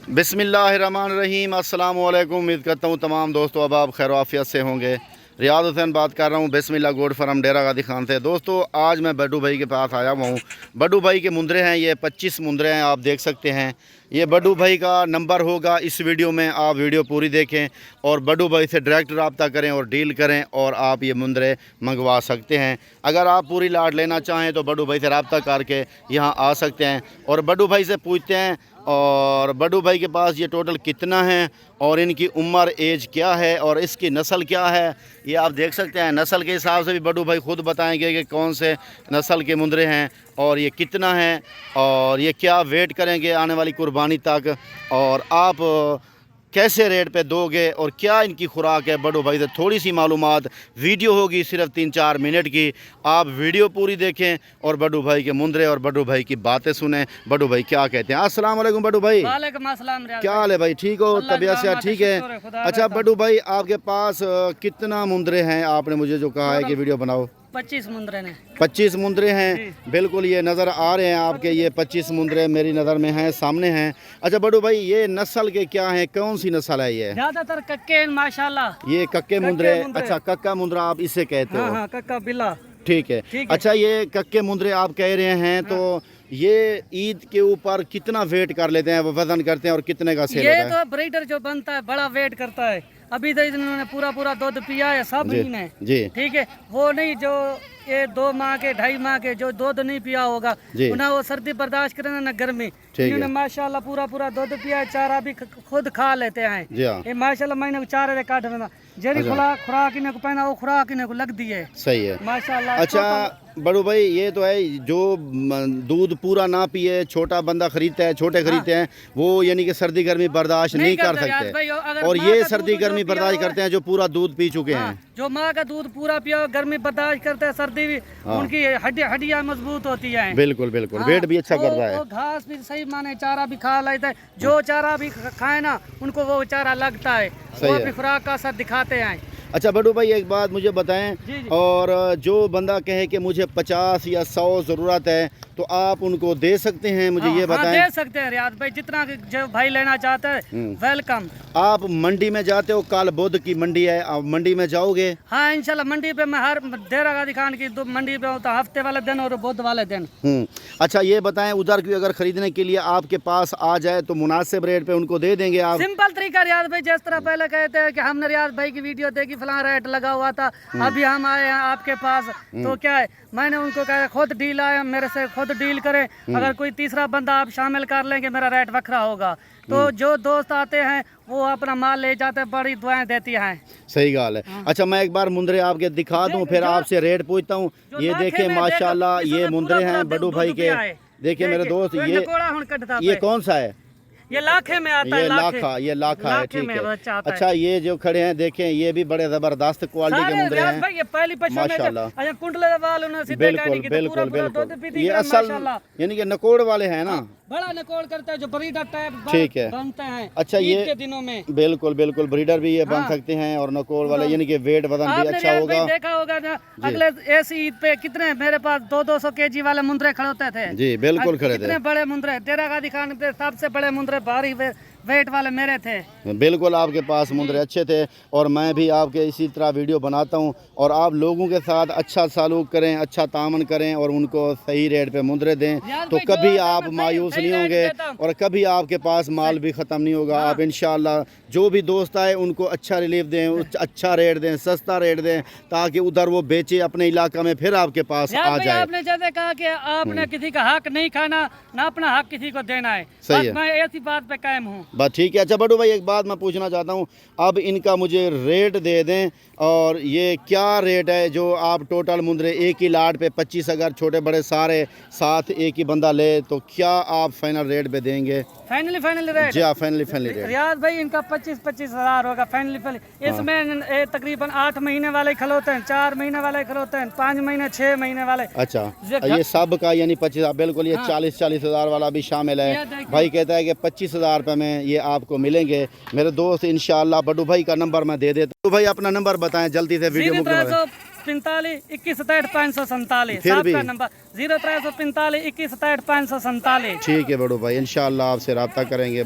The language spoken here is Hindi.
बिस्मिल्लाहिर्रहमानिर्रहीम। अस्सलाम वालेकुम। उम्मीद करता हूँ तमाम दोस्तों अब आप खैर आफियत से होंगे। रियाद हुसैन बात कर रहा हूँ बिस्मिल्लाह गोड फार्म डेरा गादी खान से। दोस्तों आज मैं बड्डू भाई के पास आया हुआ हूँ। बड्डू भाई के मुंदरे हैं, ये 25 मुंदरे हैं, आप देख सकते हैं। ये बड्डू भाई का नंबर होगा इस वीडियो में, आप वीडियो पूरी देखें और बड्डू भाई से डायरेक्ट रब्ता करें और डील करें और आप ये मुंदरे मंगवा सकते हैं। अगर आप पूरी लाट लेना चाहें तो बड्डू भाई से रब्ता करके यहाँ आ सकते हैं और बड्डू भाई से पूछते हैं और बड्डू भाई के पास ये टोटल कितना है और इनकी उम्र एज क्या है और इसकी नस्ल क्या है, ये आप देख सकते हैं। नस्ल के हिसाब से भी बड्डू भाई खुद बताएंगे कि कौन से नस्ल के मुंदरे हैं और ये कितना है और ये क्या वेट करेंगे आने वाली कुर्बानी तक और आप कैसे रेट पे दोगे और क्या इनकी खुराक है। बड्डू भाई से थोड़ी सी मालूमात, वीडियो होगी सिर्फ 3-4 मिनट की, आप वीडियो पूरी देखें और बड्डू भाई के मुंदरे और बड्डू भाई की बातें सुने। बड्डू भाई क्या कहते हैं। अस्सलाम वालेकुम बड्डू भाई। वालेकुम अस्सलाम। क्या हाल है भाई, ठीक हो? तबीयत से ठीक है? अच्छा बड्डू भाई आपके पास कितना मुंदरे हैं? आपने मुझे जो कहा है कि वीडियो बनाओ। 25 मुंदरे ने। 25 मुंदरे हैं, बिल्कुल ये नज़र आ रहे हैं आपके, ये 25 मुंदरे मेरी नज़र में हैं, सामने हैं। अच्छा बड्डू भाई ये नस्ल के क्या हैं, कौन सी नस्ल है ये? ज्यादातर कक्के हैं माशाल्लाह। ये कक्के मुंदरे। अच्छा कक्का मुंदरा आप इसे कहते हो? हाँ, कक्का बिल्ला। ठीक है। अच्छा ये कक्के मुंदरे आप कह रहे हैं तो ये ईद के ऊपर कितना वेट कर लेते हैं, वो वजन करते हैं और कितने का सेल होता है? ये तो ब्रीडर जो बनता है बड़ा वेट करता है। अभी तो इन्होंने पूरा दूध पिया है सब ने जी, ठीक है। वो नहीं जो ये 2 माह के 2.5 माह के जो दूध नहीं पिया होगा उन्हें वो सर्दी बर्दाश्त करें ना गर्मी, इन्होंने माशाल्लाह पूरा दूध पिया है। चारा भी खुद खा लेते हैं ये माशाल्लाह। मैंने चारे काट में जेरी खुराक इन्हें को पहना वो खुराक इन्हें को लग दी है। सही है माशाल्लाह। अच्छा बड़ू भाई ये तो है जो दूध पूरा ना पिए, छोटा बंदा खरीदता है, छोटे खरीदते हैं वो यानी कि सर्दी गर्मी बर्दाश्त नहीं कर सकते और ये सर्दी गर्मी बर्दाश्त करते हैं जो पूरा दूध पी चुके हैं। जो माँ का दूध पूरा पिया गर्मी बर्दाश्त करते हैं, सर्दी भी उनकी हड्डियां मजबूत होती है। बिल्कुल बिल्कुल, वेट भी अच्छा करता है। घास भी सही माने चारा भी खा लेता है, जो चारा भी खाए ना उनको वो चारा लगता है, वो भी खुराक का असर दिखाते हैं। अच्छा बड्डू भाई एक बात मुझे बताएं, और जो बंदा कहे कि मुझे 50 या 100 ज़रूरत है तो आप उनको दे सकते हैं, मुझे ये बताएं। दे सकते हैं रियाद भाई, जितना जो भाई लेना चाहता है वेलकम। आप मंडी में जाते हो, कल बुध की मंडी है, आप मंडी में जाओगे? हाँ इंशाल्लाह मंडी पे मैं हर डेरा गादी खान की मंडी पे होता, हफ्ते वाले दिन और बुध वाले दिन। अच्छा ये बताएं उधर की अगर खरीदने के लिए आपके पास आ जाए तो मुनासिब रेट पे उनको दे देंगे आप? सिंपल तरीका रियाद भाई, जिस तरह पहले कहते हैं कि हमने रियाद भाई की वीडियो देखी फलां रेट लगा हुआ था, अभी हम आए हैं आपके पास तो क्या है, मैंने उनको कहा खुद डील आया मेरे से, खुद डील करें। अगर कोई तीसरा बंदा आप शामिल कर लेंगे मेरा रेट वखरा होगा। तो जो दोस्त आते हैं वो अपना माल ले जाते हैं, बड़ी दुआएं देती हैं। सही गाल है। अच्छा मैं एक बार मुंदरे आपके दिखा दूं फिर आपसे रेट पूछता हूँ। ये देखें माशाल्लाह ये मुंदरे हैं बड्डू भाई के। देखिए मेरे दोस्त ये कौन सा है? ये लाखे में आता है। ये लाखा है, ठीक है। अच्छा ये जो खड़े हैं देखें ये भी बड़े जबरदस्त क्वालिटी के मुंदरे हैं ये पहली माशाल्लाह। बिल्कुल बिल्कुल बिल्कुल, ये असल यानी कि नकोड़ वाले हैं ना, बड़ा नकोड़ करता है जो ब्रीडर टाइप ठीक है बनते हैं। अच्छा ये के दिनों में बिल्कुल बिल्कुल ब्रीडर भी ये बन सकते हैं और नकोड़ वाले यानी कि वेट वजन भी अच्छा होगा। देखा होगा ना अगले ऐसी ईद पे कितने मेरे पास 200-200 केजी वाले मुंदरे खड़े होते थे जी, बिल्कुल खड़े थे। कितने बड़े मुंदरे डेरा गादी खान पे सबसे बड़े मुंदरे भारी वेट वाले मेरे थे। बिल्कुल आपके पास मुंदरे अच्छे थे और मैं भी आपके इसी तरह वीडियो बनाता हूं और आप लोगों के साथ अच्छा सलूक करें, अच्छा तामन करें और उनको सही रेट पे मुंदरे दें तो कभी आप मायूस नहीं होंगे और कभी आपके पास माल भी ख़त्म नहीं होगा। आप इंशाल्लाह जो भी दोस्त आए उनको अच्छा रिलीफ दें, अच्छा रेट दें, सस्ता रेट दें ताकि उधर वो बेचे अपने इलाका में फिर आपके पास आ जाए। आपने जैसे कहा कि आपने किसी का हक नहीं खाना ना अपना हक किसी को देना है, सही है, मैं ऐसी बात पे कायम हूँ। बस ठीक है। अच्छा बड्डू भाई एक बात मैं पूछना चाहता हूँ, अब इनका मुझे रेट दे दें और ये क्या रेट है जो आप टोटल मुंदरे एक ही लाट पे 25 अगर छोटे बड़े सारे साथ एक ही बंदा ले तो क्या आप फाइनल रेट पे देंगे? Finally rate? जी हाँ फाइनली रेट। रियाज भाई इनका 25-25 हज़ार होगा फाइनली। इसमें तकरीबन 8 महीने वाले खिलौते हैं, 4 महीने वाले खिलौते हैं, 5 महीने 6 महीने वाले। अच्छा ये सब का यानी 25 बिल्कुल, ये 40-40 हज़ार वाला भी शामिल है। भाई कहता है कि 25 हज़ार रुपये में ये आपको मिलेंगे मेरे दोस्त इंशाल्लाह। बड्डू भाई का नंबर मैं दे देता हूँ। भाई अपना नंबर बताएं जल्दी से वीडियो में। 0345 21 67 547 आपका नंबर 0345 21 67 547। ठीक है बड़ू भाई इंशाल्लाह आपसे रब्ता करेंगे।